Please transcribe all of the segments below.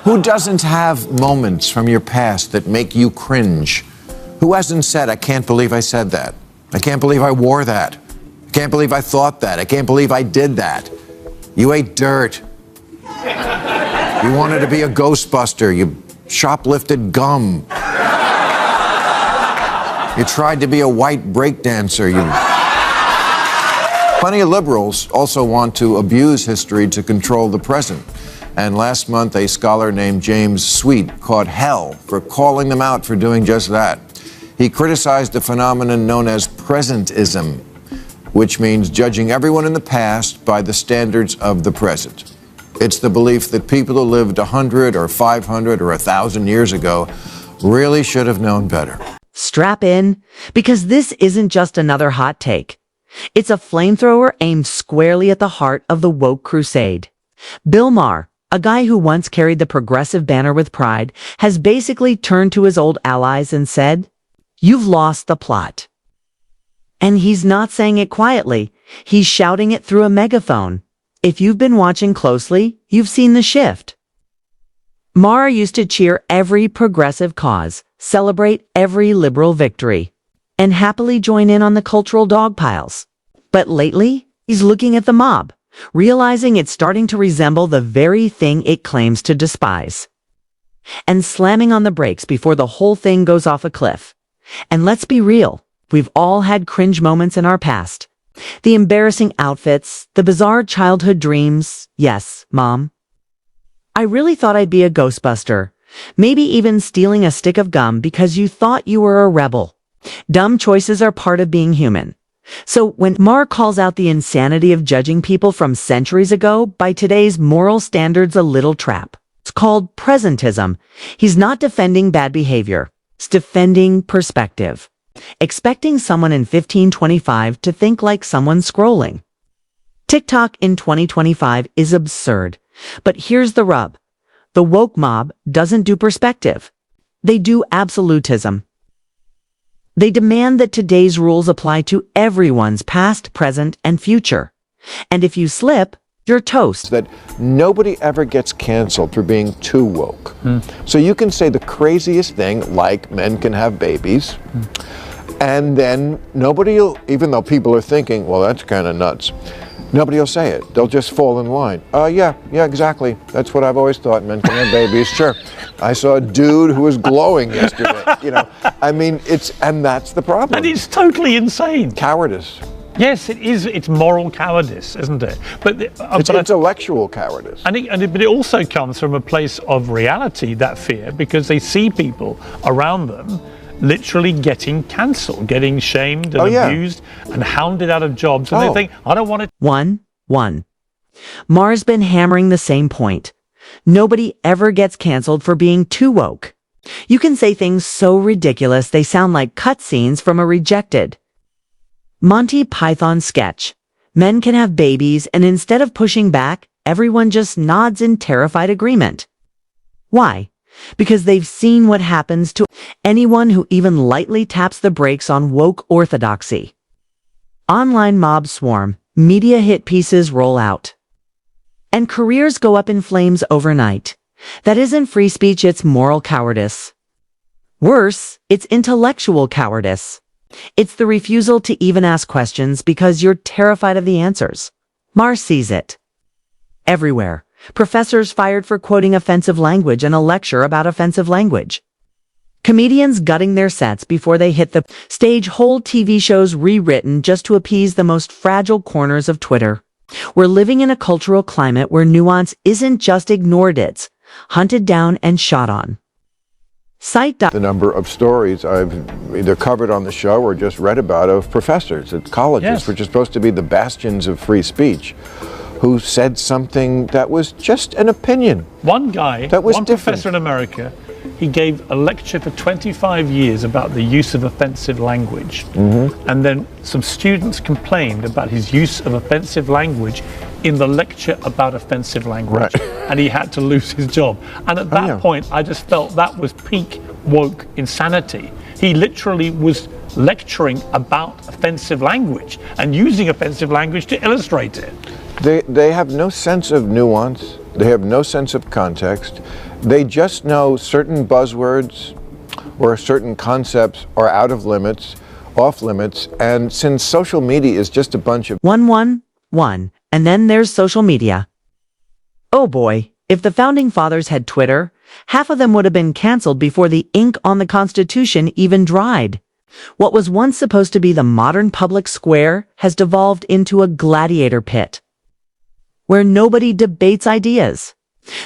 Who doesn't have moments from your past that make you cringe? Who hasn't said, I can't believe I said that? I can't believe I wore that. I can't believe I thought that. I can't believe I did that. You ate dirt. You wanted to be a Ghostbuster. You shoplifted gum. You tried to be a white breakdancer. Plenty of liberals also want to abuse history to control the present. And last month, a scholar named James Sweet caught hell for calling them out for doing just that. He criticized the phenomenon known as presentism, which means judging everyone in the past by the standards of the present. It's the belief that people who lived 100 or 500 or 1,000 years ago really should have known better. Strap in, because this isn't just another hot take. It's a flamethrower aimed squarely at the heart of the woke crusade. Bill Maher, a guy who once carried the progressive banner with pride, has basically turned to his old allies and said, "You've lost the plot." And he's not saying it quietly. He's shouting it through a megaphone. If you've been watching closely, you've seen the shift. Maher used to cheer every progressive cause, celebrate every liberal victory, and happily join in on the cultural dog piles. But lately, he's looking at the mob, realizing it's starting to resemble the very thing it claims to despise, and slamming on the brakes before the whole thing goes off a cliff. And let's be real, we've all had cringe moments in our past. The embarrassing outfits, the bizarre childhood dreams. Yes, Mom. I really thought I'd be a Ghostbuster. Maybe even stealing a stick of gum because you thought you were a rebel. Dumb choices are part of being human. So when Maher calls out the insanity of judging people from centuries ago by today's moral standards, a little trap. It's called presentism. He's not defending bad behavior. It's defending perspective. Expecting someone in 1525 to think like someone scrolling. TikTok in 2025 is absurd. But here's the rub. The woke mob doesn't do perspective. They do absolutism. They demand that today's rules apply to everyone's past, present, and future. And if you slip, you're toast. That nobody ever gets canceled for being too woke. So you can say the craziest thing, like men can have babies, and then nobody will, even though people are thinking, well, that's kind of nuts, nobody will say it. They'll just fall in line. Yeah, exactly. That's what I've always thought. Men can have babies. Sure. I saw a dude who was glowing yesterday. I mean, and that's the problem. And it's totally insane. Cowardice. Yes, it is. It's moral cowardice, isn't it? It's intellectual cowardice. But it also comes from a place of reality, that fear, because they see people around them literally getting cancelled, getting shamed and abused and hounded out of jobs. And they think, I don't want to. One. Maher's been hammering the same point. Nobody ever gets canceled for being too woke. You can say things so ridiculous they sound like cutscenes from a rejected Monty Python sketch. Men can have babies, and instead of pushing back, everyone just nods in terrified agreement. Why? Because they've seen what happens to anyone who even lightly taps the brakes on woke orthodoxy. Online mobs swarm, media hit pieces roll out, and careers go up in flames overnight. That isn't free speech, it's moral cowardice. Worse, it's intellectual cowardice. It's the refusal to even ask questions because you're terrified of the answers. Maher sees it everywhere. Professors fired for quoting offensive language in a lecture about offensive language. Comedians gutting their sets before they hit the stage. Whole TV shows rewritten just to appease the most fragile corners of Twitter. We're living in a cultural climate where nuance isn't just ignored, it's hunted down and shot on. The number of stories I've either covered on the show or just read about of professors at colleges, which are supposed to be the bastions of free speech, who said something that was just an opinion. One guy, that was one different. Professor in America, he gave a lecture for 25 years about the use of offensive language. And then some students complained about his use of offensive language in the lecture about offensive language. And he had to lose his job. And at that point, I just felt that was peak woke insanity. He literally was lecturing about offensive language and using offensive language to illustrate it. They have no sense of nuance. They have no sense of context. They just know certain buzzwords or certain concepts are out of limits, off limits, and since social media is just a bunch of 111, and then there's social media. Oh boy, if the founding fathers had Twitter, half of them would have been canceled before the ink on the Constitution even dried. What was once supposed to be the modern public square has devolved into a gladiator pit, where nobody debates ideas.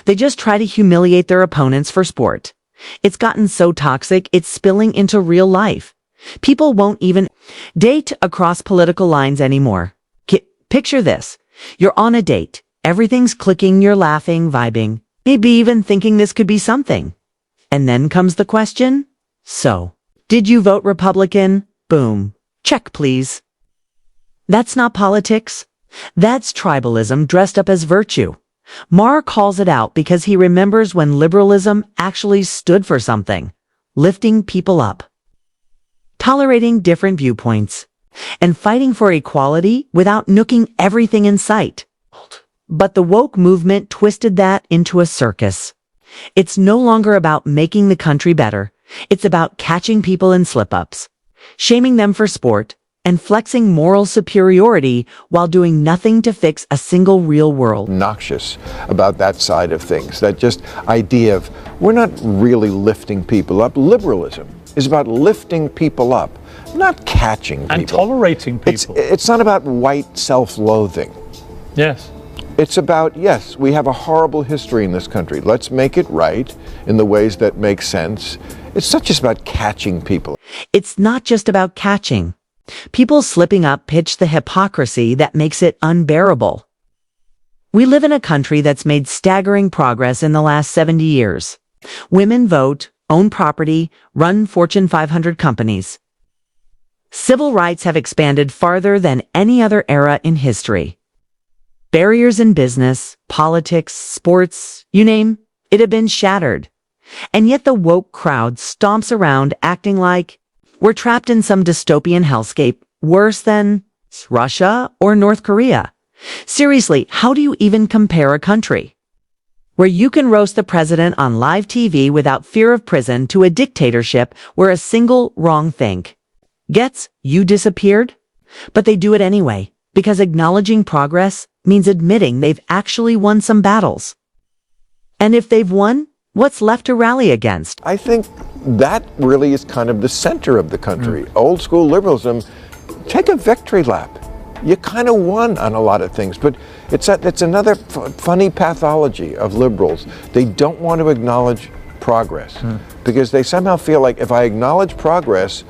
They just try to humiliate their opponents for sport. It's gotten so toxic, it's spilling into real life. People won't even date across political lines anymore. Picture this. You're on a date. Everything's clicking, you're laughing, vibing, maybe even thinking this could be something. And then comes the question, so, did you vote Republican? Boom. Check, please. That's not politics. That's tribalism dressed up as virtue. Maher calls it out because he remembers when liberalism actually stood for something, lifting people up, tolerating different viewpoints, and fighting for equality without nooking everything in sight. But the woke movement twisted that into a circus. It's no longer about making the country better. It's about catching people in slip-ups, shaming them for sport, and flexing moral superiority while doing nothing to fix a single real world. Noxious about that side of things. That just idea of we're not really lifting people up. Liberalism is about lifting people up, not catching people. And tolerating people. It's not about white self-loathing. Yes. It's about, yes, we have a horrible history in this country. Let's make it right in the ways that make sense. It's not just about catching people. It's not just about catching. People slipping up pitch the hypocrisy that makes it unbearable. We live in a country that's made staggering progress in the last 70 years. Women vote, own property, run Fortune 500 companies. Civil rights have expanded farther than any other era in history. Barriers in business, politics, sports, you name, it have been shattered. And yet the woke crowd stomps around acting like we're trapped in some dystopian hellscape worse than Russia or North Korea. Seriously, how do you even compare a country where you can roast the president on live TV without fear of prison to a dictatorship where a single wrong thing gets you disappeared? But they do it anyway, because acknowledging progress means admitting they've actually won some battles. And if they've won, what's left to rally against? I think that really is kind of the center of the country. Old school liberalism, take a victory lap. You kind of won on a lot of things, but it's another funny pathology of liberals. They don't want to acknowledge progress because they somehow feel like if I acknowledge progress,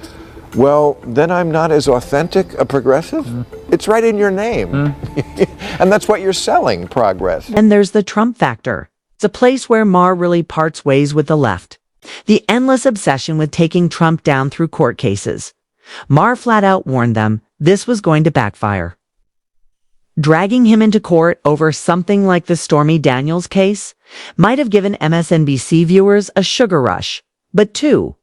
well, then I'm not as authentic a progressive. It's right in your name. And that's what you're selling, progress. And there's the Trump factor. It's a place where Maher really parts ways with the left. The endless obsession with taking Trump down through court cases. Maher flat out warned them this was going to backfire. Dragging him into court over something like the Stormy Daniels case might have given MSNBC viewers a sugar rush. But too,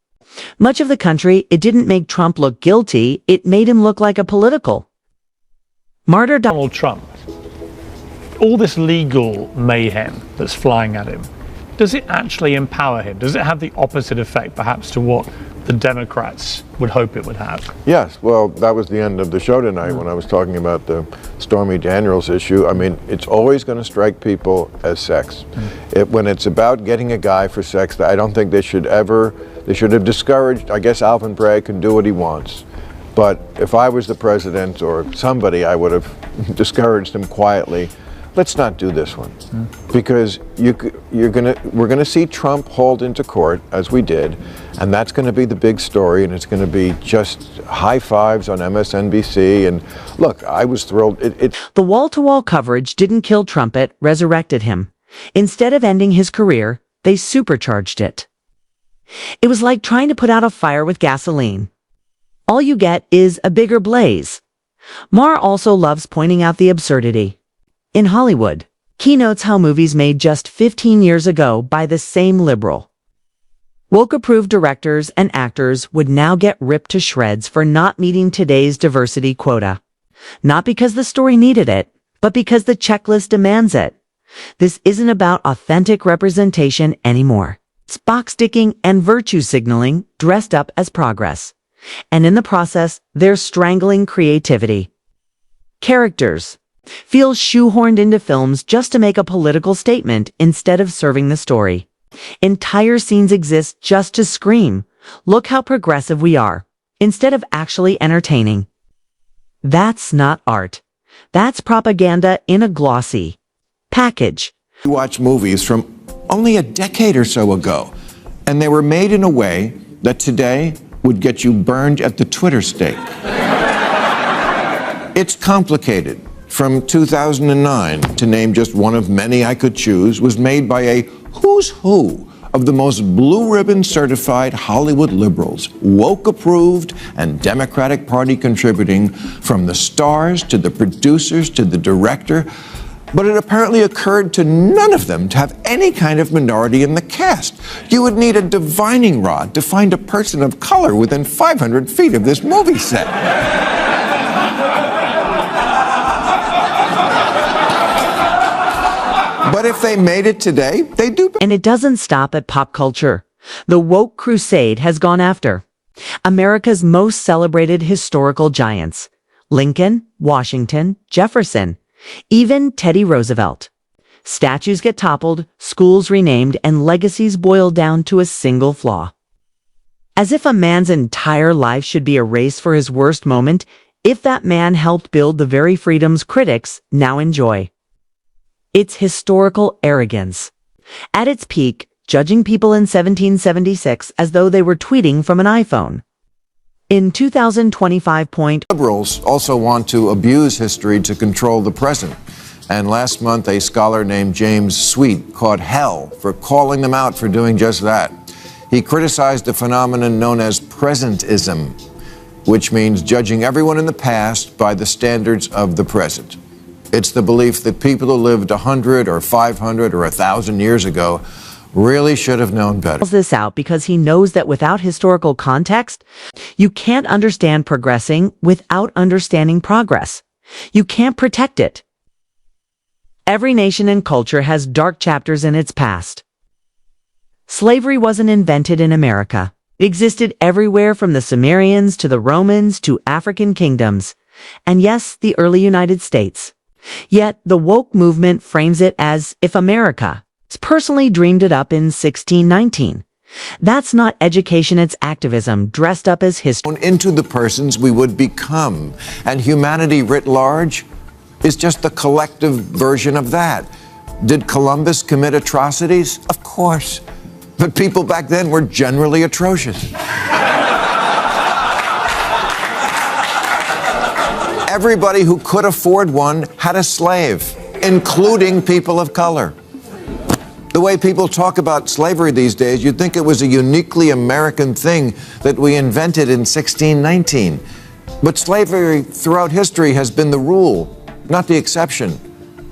much of the country, it didn't make Trump look guilty, it made him look like a political martyr. Donald Trump, all this legal mayhem that's flying at him, does it actually empower him? Does it have the opposite effect, perhaps, to what the Democrats would hope it would have? Yes, well, that was the end of the show tonight when I was talking about the Stormy Daniels issue. I mean, it's always going to strike people as sex. When it's about getting a guy for sex, I don't think they should have discouraged. I guess Alvin Bragg can do what he wants. But if I was the president or somebody, I would have discouraged him quietly. Let's not do this one, because we're gonna see Trump hauled into court as we did, and that's going to be the big story, and it's going to be just high fives on MSNBC. And look, I was thrilled. The wall-to-wall coverage didn't kill Trump; it resurrected him. Instead of ending his career, they supercharged it. It was like trying to put out a fire with gasoline. All you get is a bigger blaze. Maher also loves pointing out the absurdity. In Hollywood, he notes how movies made just 15 years ago by the same liberal, woke-approved directors and actors would now get ripped to shreds for not meeting today's diversity quota. Not because the story needed it, but because the checklist demands it. This isn't about authentic representation anymore. It's box ticking and virtue signaling dressed up as progress. And in the process, they're strangling creativity. Characters feel shoehorned into films just to make a political statement instead of serving the story. Entire scenes exist just to scream, "Look how progressive we are," instead of actually entertaining. That's not art. That's propaganda in a glossy package. You watch movies from only a decade or so ago, and they were made in a way that today would get you burned at the Twitter stake. It's complicated. From 2009, to name just one of many I could choose, was made by a who's who of the most blue ribbon certified Hollywood liberals, woke approved and Democratic Party contributing, from the stars to the producers to the director. But it apparently occurred to none of them to have any kind of minority in the cast. You would need a divining rod to find a person of color within 500 feet of this movie set. But if they made it today, they do. And it doesn't stop at pop culture. The woke crusade has gone after America's most celebrated historical giants: Lincoln, Washington, Jefferson, even Teddy Roosevelt. Statues get toppled, schools renamed, and legacies boiled down to a single flaw. As if a man's entire life should be erased for his worst moment, if that man helped build the very freedoms critics now enjoy. It's historical arrogance. At its peak, judging people in 1776 as though they were tweeting from an iPhone. In 2025. Liberals also want to abuse history to control the present. And last month, a scholar named James Sweet caught hell for calling them out for doing just that. He criticized a phenomenon known as presentism, which means judging everyone in the past by the standards of the present. It's the belief that people who lived 100 or 500 or 1,000 years ago really should have known better. Calls this out because he knows that without historical context, you can't understand progressing without understanding progress. You can't protect it. Every nation and culture has dark chapters in its past. Slavery wasn't invented in America. It existed everywhere from the Sumerians to the Romans to African kingdoms, and yes, the early United States. Yet the woke movement frames it as if America personally dreamed it up in 1619. That's not education, it's activism dressed up as history. Into the persons we would become, and humanity writ large is just the collective version of that. Did Columbus commit atrocities? Of course. But people back then were generally atrocious. Everybody who could afford one had a slave, including people of color. The way people talk about slavery these days, you'd think it was a uniquely American thing that we invented in 1619. But slavery throughout history has been the rule, not the exception.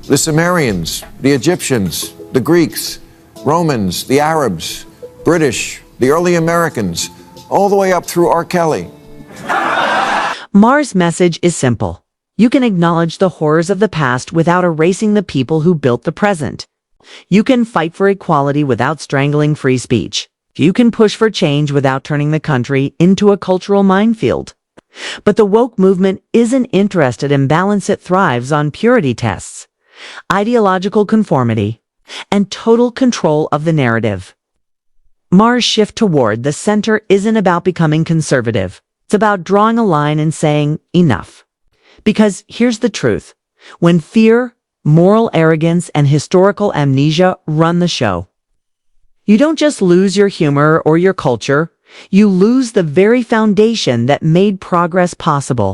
The Sumerians, the Egyptians, the Greeks, Romans, the Arabs, British, the early Americans, all the way up through R. Kelly. Maher's message is simple. You can acknowledge the horrors of the past without erasing the people who built the present. You can fight for equality without strangling free speech. You can push for change without turning the country into a cultural minefield. But the woke movement isn't interested in balance. It thrives on purity tests, ideological conformity, and total control of the narrative. Maher's shift toward the center isn't about becoming conservative. It's about drawing a line and saying, enough. Because here's the truth. When fear, moral arrogance, and historical amnesia run the show, you don't just lose your humor or your culture, you lose the very foundation that made progress possible.